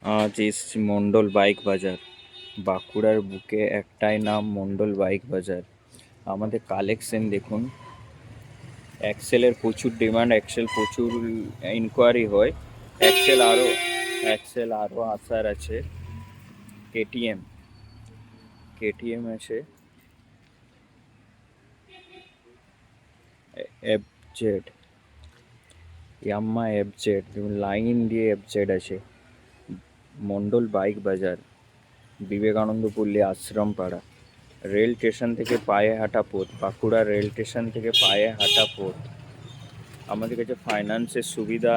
আজ এসছি মন্ডল বাইক বাজার। বাঁকুড়ার বুকে একটাই নাম, মন্ডল বাইক বাজার। আমাদের কালেকশন দেখুন। এক্সেলের প্রচুর ডিমান্ড, এক্সেল প্রচুর ইনকোয়ারি হয়। এক্সেল আরও আসার আছে। কেটিএম কেটিএম আছে, F Z, ইয়াম্মা F Z, line দিয়ে এফ জেড আছে। মন্ডল বাইক বাজার, বিবেকানন্দ পল্লী, আশ্রম পাড়া, রেল স্টেশন থেকে পায়ে হাঁটা পথ। বাঁকুড়া রেল স্টেশন থেকে পায়ে হাঁটা পথ। আমাদের কাছে ফাইন্যান্সের সুবিধা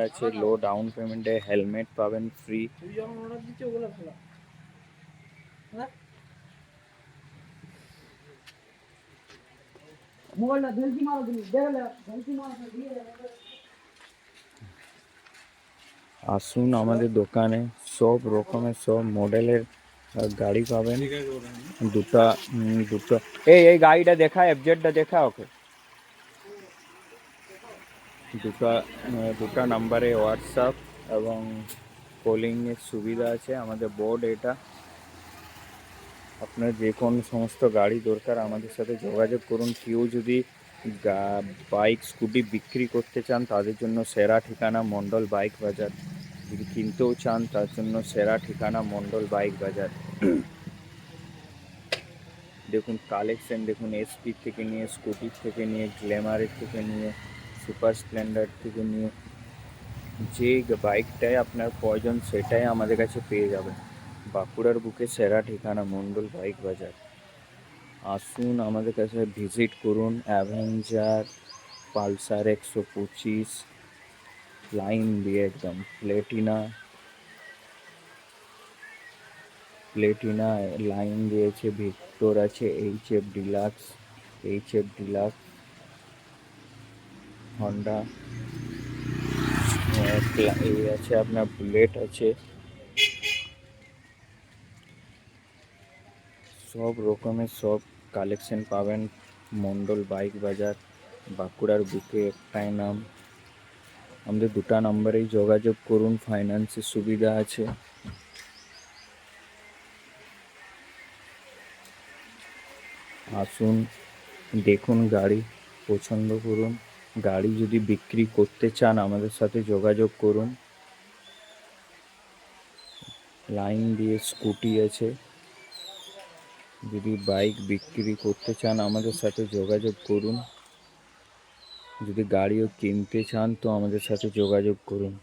আছে। লো ডাউন পেমেন্টে হেলমেট পাবেন ফ্রি। আসুন আমাদের দোকানে, সব রকমের সব মডেলের গাড়ি পাবেন। দুটো এই গাড়িটা দেখা, এফজেডটা দেখা ওকে। দুটা নাম্বারে হোয়াটসঅ্যাপ এবং কলিংয়ের সুবিধা আছে। আমাদের বোর্ড এটা। আপনার যে কোনো সমস্ত গাড়ি দরকার আমাদের সাথে যোগাযোগ করুন। কেউ যদি বাইক স্কুটি বিক্রি করতে চান তাদের জন্য সেরা ঠিকানা মন্ডল বাইক বাজার। যদি কিনতেও চান তার জন্য সেরা ঠিকানা মন্ডল বাইক বাজার। দেখুন কালেকশন দেখুন, এসপি থেকে নিয়ে, স্কুটির থেকে নিয়ে, গ্ল্যামারের থেকে নিয়ে, সুপার স্প্লেন্ডার থেকে নিয়ে, যে বাইকটাই আপনার প্রয়োজন সেটাই আমাদের কাছে পেয়ে যাবেন। বাঁকুড়ার বুকে সেরা ঠিকানা মন্ডল বাইক বাজার। আসুন আমাদের কাছে ভিজিট করুন। অ্যাভেঞ্জার, পালসার 125 লাইন দিয়ে একদম, প্লেটিনা লাইন দিয়েছে, ভিক্টর আছে, এইচ এফ ডিলাক্স, হন্ডা এই আছে, আপনার বুলেট আছে। সব রকমের সব কালেকশন পাবেন মন্ডল বাইক বাজার। বাঁকুড়ার বুকে একটাই নাম। আমাদের দুটা নম্বরেই যোগাযোগ করুন, ফাইন্যান্সের সুবিধা আছে। আসুন দেখুন গাড়ি, পছন্দ করুন। গাড়ি যদি বিক্রি করতে চান আমাদের সাথে যোগাযোগ করুন। লাইন দিয়ে স্কুটি আছে। যদি বাইক বিক্রি করতে চান আমাদের সাথে যোগাযোগ করুন। যদি গাড়িও কিনতে চান তো আমাদের সাথে যোগাযোগ করুন।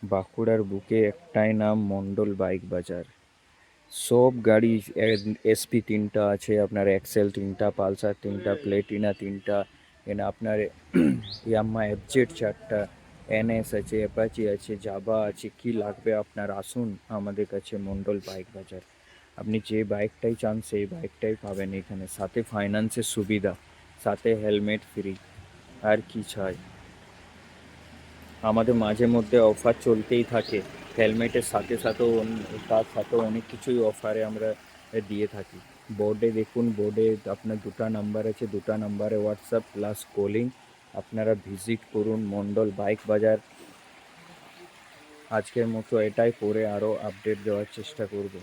বাঁকুড়ার বুকে একটাই নাম, মন্ডল বাইক বাজার। সব গাড়ি, এসপি 3টা আছে আপনার, এক্সেল 3টা, পালসার 3টা, প্লেটিনা 3টা, আপনার ইয়াম্মা এফজেড 4টা, এনএস আছে, অ্যাপাচি আছে, জাভা আছে। কি লাগবে আপনার, আসুন আমাদের কাছে মন্ডল বাইক বাজার। আপনি যে বাইকটাই চান সেই বাইকটাই পাবেন এখানে, সাথে ফাইন্যান্সের সুবিধা, সাথে হেলমেট ফ্রি। আর কি চাই? আমাদের মাঝে মধ্যে অফার চলতেই থাকে। হেলমেটের সাথে সাথেও তার সাথেও অনেক কিছুই অফারে আমরা দিয়ে থাকি। বোর্ডে দেখুন, বোর্ডে আপনার দুটা নাম্বার আছে, দুটা নাম্বারে হোয়াটসঅ্যাপ প্লাস কলিং। আপনারা ভিজিট করুন মন্ডল বাইক বাজার। আজকের মতো এটাই, পরে আরও আপডেট দেওয়ার চেষ্টা করব।